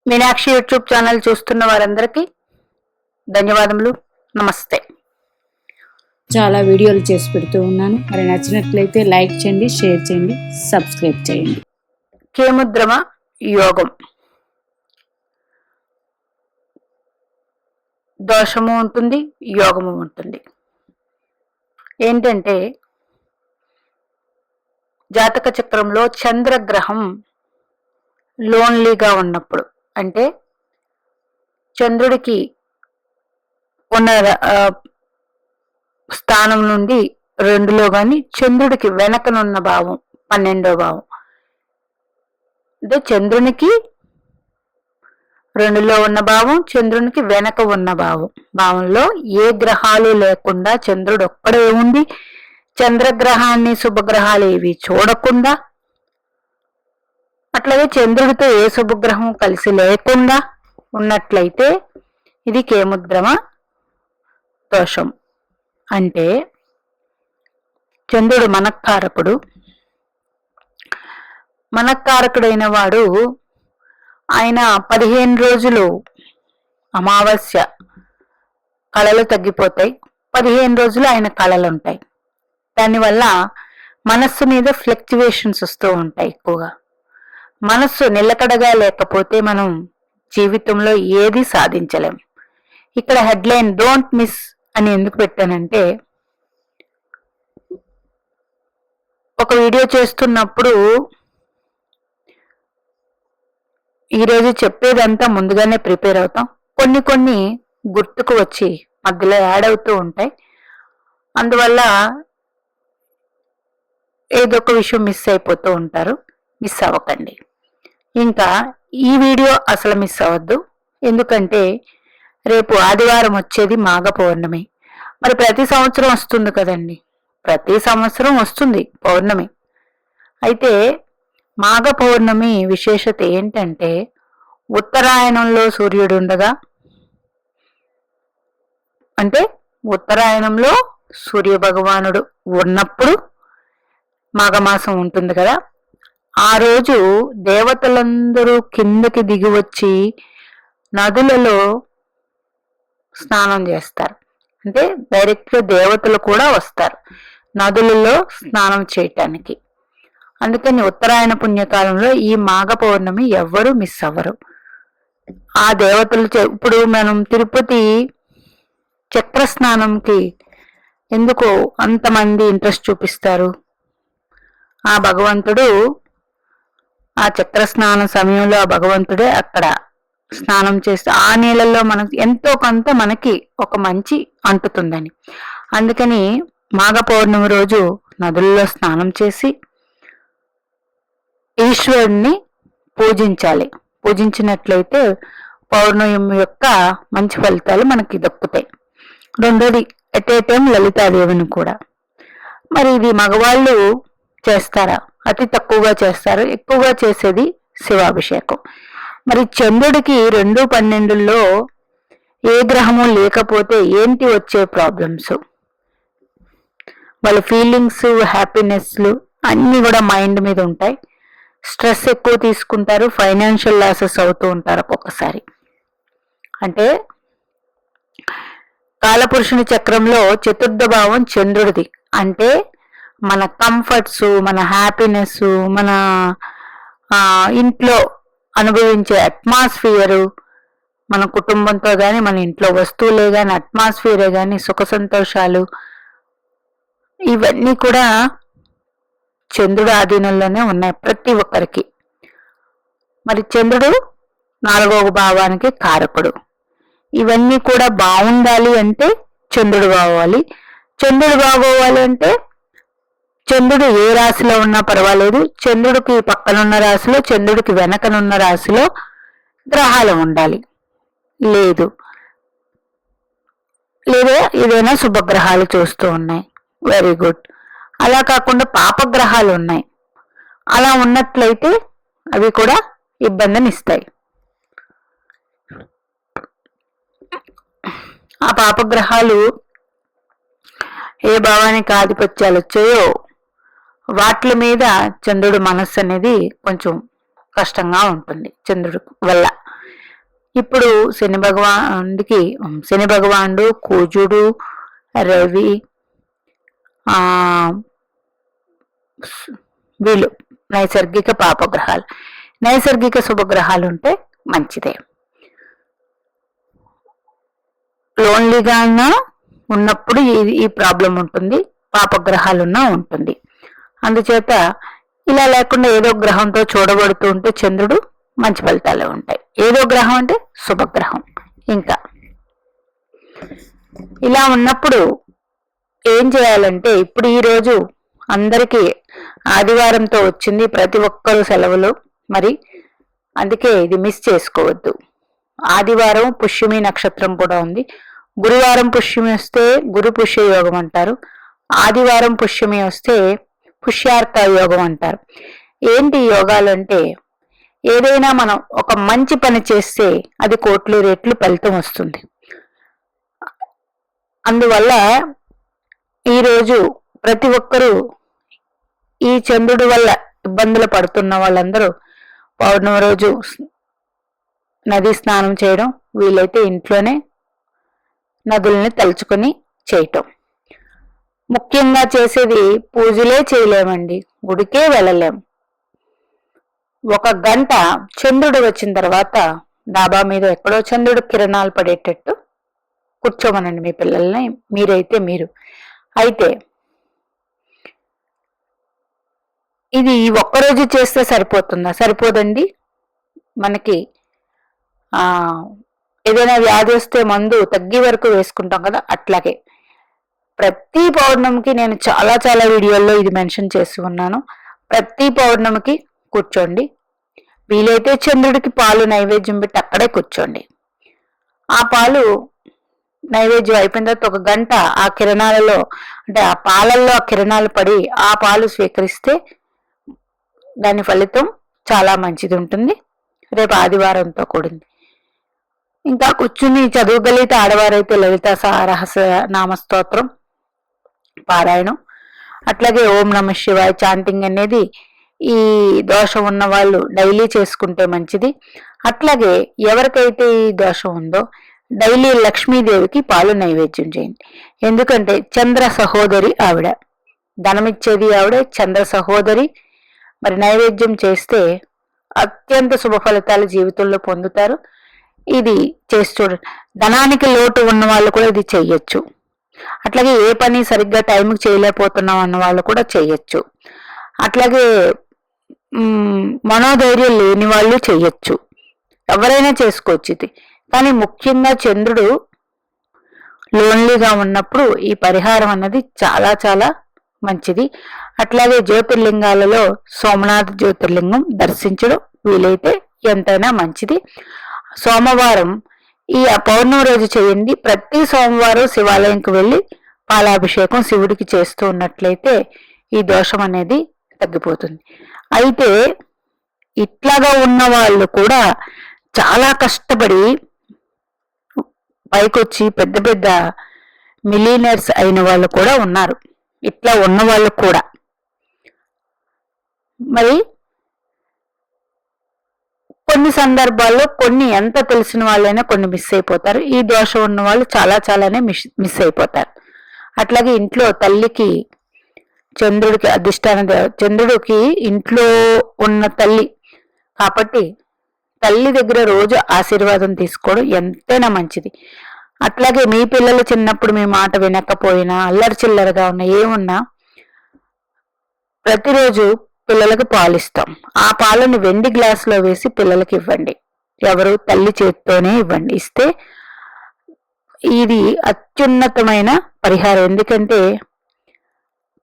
Meenakshi YouTube channel చూస్తున్న వారందరికీ ధన్యవాదములు. నమస్తే. చాలా వీడియోలు చేసి పెడుతూ ఉన్నాను. మరి నచ్చినట్లయితే లైక్ చేయండి, షేర్ చేయండి, సబ్స్క్రైబ్ చేయండి. కేముద్రమ యోగం దోషము ఉంటుంది, యోగము ఉంటుంది. ఏంటంటే జాతక చక్రంలో చంద్రగ్రహం లోన్లీగా ఉన్నప్పుడు, అంటే చంద్రుడికి ఉన్న స్థానం నుండి 2లో కానీ చంద్రుడికి వెనకనున్న భావం 12వ భావం, అంటే చంద్రునికి 2లో ఉన్న భావం, చంద్రునికి వెనక ఉన్న భావంలో ఏ గ్రహాలు లేకుండా చంద్రుడు ఒక్కడే ఉండి చంద్రగ్రహాన్ని శుభగ్రహాలు ఏవి చూడకుండా, అట్లాగే చంద్రుడితో ఏ శుభగ్రహం కలిసి లేకుండా ఉన్నట్లయితే ఇది కేముద్రమ దోషం. అంటే చంద్రుడు మనఃకారకుడు. మనఃకారకుడైన వాడు ఆయన 15 రోజులు అమావాస్య కళలు తగ్గిపోతాయి, 15 రోజులు ఆయన కళలు ఉంటాయి. దానివల్ల మనస్సు మీద ఫ్లక్చువేషన్స్ వస్తూ ఉంటాయి. ఎక్కువగా మనస్సు నిలకడగా లేకపోతే మనం జీవితంలో ఏది సాధించలేం. ఇక్కడ హెడ్లైన్ డోంట్ మిస్ అని ఎందుకు పెట్టానంటే, ఒక వీడియో చేస్తున్నప్పుడు ఈరోజు చెప్పేదంతా ముందుగానే ప్రిపేర్ అవుతాం, కొన్ని గుర్తుకు వచ్చి మధ్యలో యాడ్ అవుతూ ఉంటాయి. అందువల్ల ఏదో ఒక విషయం మిస్ అయిపోతూ ఉంటారు. మిస్ అవ్వకండి. ఇంకా ఈ వీడియో అసలు మిస్ అవ్వద్దు, ఎందుకంటే రేపు ఆదివారం వచ్చేది మాఘ పౌర్ణమి. మరి ప్రతి సంవత్సరం వస్తుంది కదండి, ప్రతి సంవత్సరం వస్తుంది పౌర్ణమి. అయితే మాఘ పౌర్ణమి విశేషత ఏంటంటే, ఉత్తరాయణంలో సూర్యుడు ఉండగా, అంటే ఉత్తరాయణంలో సూర్య భగవానుడు ఉన్నప్పుడు మాఘమాసం ఉంటుంది కదా, ఆ రోజు దేవతలందరూ కిందకి దిగి వచ్చి నదులలో స్నానం చేస్తారు. అంటే డైరెక్ట్గా దేవతలు కూడా వస్తారు నదులలో స్నానం చేయటానికి. అందుకని ఉత్తరాయణ పుణ్యకాలంలో ఈ మాఘ పౌర్ణమి ఎవ్వరూ మిస్ అవ్వరు. ఆ దేవతలు ఇప్పుడు మనం తిరుపతి చక్ర స్నానంకి ఎందుకు అంతమంది ఇంట్రెస్ట్ చూపిస్తారు? ఆ భగవంతుడు ఆ చక్ర స్నానం సమయంలో ఆ భగవంతుడే అక్కడ స్నానం చేస్తే ఆ నీళ్ళల్లో మనకు ఎంతో కొంత మనకి ఒక మంచి అంటుతుందని. అందుకని మాఘ పౌర్ణమి రోజు నదుల్లో స్నానం చేసి ఈశ్వరుణ్ణి పూజించాలి. పూజించినట్లయితే పౌర్ణమి యొక్క మంచి ఫలితాలు మనకి దక్కుతాయి. రెండోది ఎట్ ఏ టైం లలితాదేవిని కూడా. మరి ఇది మగవాళ్ళు చేస్తారా? అతి తక్కువగా చేస్తారు. ఎక్కువగా చేసేది శివాభిషేకం. మరి చంద్రుడికి 2-12లో ఏ గ్రహము లేకపోతే ఏంటి వచ్చే ప్రాబ్లమ్స్? వాళ్ళ ఫీలింగ్స్, హ్యాపీనెస్లు అన్నీ కూడా మైండ్ మీద ఉంటాయి. స్ట్రెస్ ఎక్కువ తీసుకుంటారు, ఫైనాన్షియల్ లాసెస్ అవుతూ ఉంటారు ఒక్కొక్కసారి. అంటే కాలపురుషుని చక్రంలో 4వ భావం చంద్రుడిది. అంటే మన కంఫర్ట్స్, మన హ్యాపీనెస్, మన ఇంట్లో అనుభవించే అట్మాస్ఫియరు, మన కుటుంబంతో కానీ మన ఇంట్లో వస్తువులే కానీ అట్మాస్ఫియరే కానీ సుఖ సంతోషాలు ఇవన్నీ కూడా చంద్రుడు ఆధీనంలోనే ఉన్నాయి ప్రతి ఒక్కరికి. మరి చంద్రుడు 4వ భావానికి కారకుడు. ఇవన్నీ కూడా బాగుండాలి అంటే చంద్రుడు బాగోవాలి. చంద్రుడు బాగోవాలి అంటే చంద్రుడు ఏ రాశిలో ఉన్నా పర్వాలేదు, చంద్రుడికి పక్కనున్న రాశిలో, చంద్రుడికి వెనకనున్న రాశిలో గ్రహాలు ఉండాలి. లేదా ఏదైనా శుభగ్రహాలు చూస్తూ ఉన్నాయి, వెరీ గుడ్. అలా కాకుండా పాపగ్రహాలు ఉన్నాయి, అలా ఉన్నట్లయితే అవి కూడా ఇబ్బందిని ఇస్తాయి. ఆ పాపగ్రహాలు ఏ భావానికి ఆధిపత్యాలు వచ్చాయో వాటి మీద చంద్రుడు మనస్సు అనేది కొంచెం కష్టంగా ఉంటుంది చంద్రుడి వల్ల. ఇప్పుడు శని భగవానుడు, కుజుడు, రవి, ఆ వీళ్ళు నైసర్గిక పాపగ్రహాలు. నైసర్గిక శుభగ్రహాలు ఉంటే మంచిదే. లోన్లీగా ఉన్నప్పుడు ఈ ప్రాబ్లం ఉంటుంది, పాపగ్రహాలున్నా ఉంటుంది. అందుచేత ఇలా లేకుండా ఏదో గ్రహంతో చూడబడుతూ ఉంటే చంద్రుడు మంచి ఫలితాలే ఉంటాయి. ఏదో గ్రహం అంటే శుభగ్రహం. ఇంకా ఇలా ఉన్నప్పుడు ఏం చేయాలంటే, ఇప్పుడు ఈరోజు అందరికీ ఆదివారంతో వచ్చింది, ప్రతి ఒక్కరూ సెలవులు. మరి అందుకే ఇది మిస్ చేసుకోవద్దు. ఆదివారం పుష్యమి నక్షత్రం కూడా ఉంది. గురువారం పుష్యమి వస్తే గురు పుష్య యోగం అంటారు. ఆదివారం పుష్యమి వస్తే పుష్యార్క యోగం అంటారు. ఏంటి యోగాలు అంటే, ఏదైనా మనం ఒక మంచి పని చేస్తే అది కోట్ల రెట్లు ఫలితం వస్తుంది. అందువల్ల ఈరోజు ప్రతి ఒక్కరూ ఈ చంద్రుడి వల్ల ఇబ్బందులు పడుతున్న వాళ్ళందరూ పౌర్ణమి రోజు నదీ స్నానం చేయడం, వీలైతే ఇంట్లోనే నదుల్ని తలుచుకొని చేయటం. ముఖ్యంగా చేసేది పూజలే చేయలేమండి, గుడికే వెళ్ళలేం. 1 గంట చంద్రుడు వచ్చిన తర్వాత డాబా మీద ఎక్కడో చంద్రుడు కిరణాలు పడేటట్టు కూర్చోమనండి మీ పిల్లల్ని. మీరైతే మీరు అయితే ఇది ఒక్కరోజు చేస్తే సరిపోతుందా? సరిపోదండి. మనకి ఏదైనా వ్యాధి వస్తే మందు తగ్గే వరకు వేసుకుంటాం కదా, అట్లాగే ప్రతి పౌర్ణమికి నేను చాలా చాలా వీడియోల్లో ఇది మెన్షన్ చేసి ఉన్నాను. ప్రతి పౌర్ణమికి కూర్చోండి. వీలైతే చంద్రుడికి పాలు నైవేద్యం పెట్టి అక్కడే కూర్చోండి. ఆ పాలు నైవేద్యం అయిపోయిన తర్వాత 1 గంట ఆ కిరణాలలో, అంటే ఆ పాలల్లో ఆ కిరణాలు పడి ఆ పాలు స్వీకరిస్తే దాని ఫలితం చాలా మంచిది ఉంటుంది. రేపు ఆదివారంతో కూడింది. ఇంకా కూర్చుని చదవగలిగితే ఆడవారైతే లలిత రహస్య నామస్తోత్రం పారాయణం, అట్లాగే ఓం నమ శివాయ చాంటింగ్ అనేది ఈ దోషం ఉన్న వాళ్ళు డైలీ చేసుకుంటే మంచిది. అట్లాగే ఎవరికైతే ఈ దోషం ఉందో డైలీ లక్ష్మీదేవికి పాలు నైవేద్యం చేయండి. ఎందుకంటే చంద్ర సహోదరి ఆవిడ, ధనమిచ్చేది ఆవిడే, చంద్ర సహోదరి. మరి నైవేద్యం చేస్తే అత్యంత శుభ ఫలితాలు జీవితంలో పొందుతారు. ఇది చేసి చూడండి. ధనానికి లోటు ఉన్న వాళ్ళు కూడా ఇది చెయ్యొచ్చు. అట్లాగే ఏ పని సరిగ్గా టైంకి చేయలేకపోతున్నాం అన్న వాళ్ళు కూడా చెయ్యొచ్చు. అట్లాగే మనోధైర్యం లేని వాళ్ళు చెయ్యొచ్చు. ఎవరైనా చేసుకోవచ్చు ఇది. కానీ ముఖ్యంగా చంద్రుడు లోన్లీగా ఉన్నప్పుడు ఈ పరిహారం అన్నది చాలా చాలా మంచిది. అట్లాగే జ్యోతిర్లింగాలలో సోమనాథ్ జ్యోతిర్లింగం దర్శించడం వీలైతే ఎంతైనా మంచిది. సోమవారం ఈ పౌర్ణమి రోజు చేయండి. ప్రతి సోమవారం శివాలయంకి వెళ్ళి పాలాభిషేకం శివుడికి చేస్తూ ఉన్నట్లయితే ఈ దోషం అనేది తగ్గిపోతుంది. అయితే ఇట్లాగా ఉన్న వాళ్ళు కూడా చాలా కష్టపడి పైకొచ్చి పెద్ద పెద్ద మిలియనర్స్ అయిన వాళ్ళు కూడా ఉన్నారు. ఇట్లా ఉన్న వాళ్ళు కూడా మరి కొన్ని సందర్భాల్లో కొన్ని ఎంత తెలిసిన వాళ్ళైనా కొన్ని మిస్ అయిపోతారు. ఈ దోషం ఉన్న వాళ్ళు చాలానే మిస్ అయిపోతారు. అట్లాగే ఇంట్లో తల్లికి చంద్రుడికి అధిష్టాన చంద్రుడికి ఇంట్లో ఉన్న తల్లి కాబట్టి తల్లి దగ్గర రోజు ఆశీర్వాదం తీసుకోవడం ఎంతైనా మంచిది. అట్లాగే మీ పిల్లలు చిన్నప్పుడు మీ మాట వినకపోయినా, అల్లరి చిల్లరగా ఉన్నా, ఏమున్నా ప్రతిరోజు పిల్లలకు పాలిస్తాం. ఆ పాలను వెండి గ్లాసులో వేసి పిల్లలకి ఇవ్వండి. ఎవరు? తల్లి చేతితోనే ఇవ్వండి. ఇస్తే ఇది అత్యున్నతమైన పరిహారం. ఎందుకంటే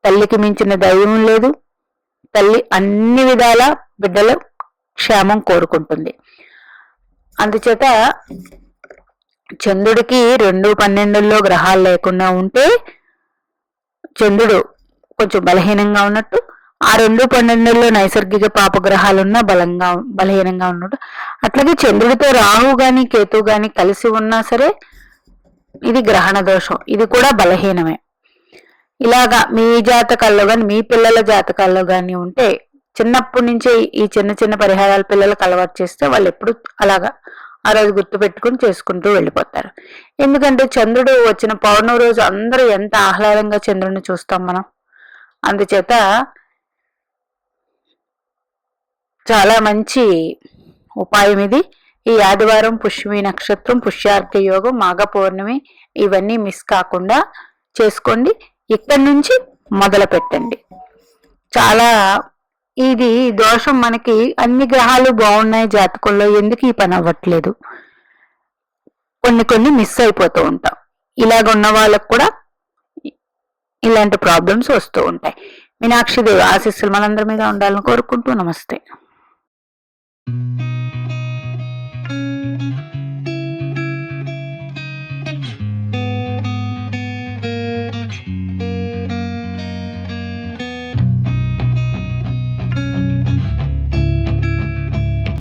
తల్లికి మించిన దైవం లేదు. తల్లి అన్ని విధాల బిడ్డల క్షేమం కోరుకుంటుంది. అందుచేత చంద్రుడికి 2-12 గ్రహాలు లేకుండా ఉంటే చంద్రుడు కొంచెం బలహీనంగా ఉన్నట్టు, ఆ 2-12 నైసర్గిక పాపగ్రహాలున్నా బలహీనంగా ఉన్నట్టు. అట్లాగే చంద్రుడితో రాహు గాని కేతు గాని కలిసి ఉన్నా సరే ఇది గ్రహణ దోషం, ఇది కూడా బలహీనమే. ఇలాగా మీ జాతకాల్లో కానీ మీ పిల్లల జాతకాల్లో కానీ ఉంటే చిన్నప్పటి నుంచే ఈ చిన్న చిన్న పరిహారాలు పిల్లలకు అలవాటు చేస్తే వాళ్ళు ఎప్పుడు అలాగా ఆ రోజు గుర్తు పెట్టుకుని చేసుకుంటూ వెళ్ళిపోతారు. ఎందుకంటే చంద్రుడు వచ్చిన పౌర్ణమి రోజు అందరూ ఎంత ఆహ్లాదంగా చంద్రుడిని చూస్తాం మనం. అందుచేత చాలా మంచి ఉపాయం ఇది. ఈ ఆదివారం పుష్యమి నక్షత్రం, పుష్యార్క యోగం, మాఘ పౌర్ణమి ఇవన్నీ మిస్ కాకుండా చేసుకోండి. ఇక్కడి నుంచి మొదలు పెట్టండి. చాలా ఇది దోషం మనకి అన్ని గ్రహాలు బాగున్నాయి జాతకంలో, ఎందుకు ఈ పని అవ్వట్లేదు, కొన్ని మిస్ అయిపోతూ ఉంటాం. ఇలాగ ఉన్న వాళ్ళకు కూడా ఇలాంటి ప్రాబ్లమ్స్ వస్తూ ఉంటాయి. మీనాక్షిదేవి ఆశీస్సులు మనందరి మీద ఉండాలని కోరుకుంటూ నమస్తే.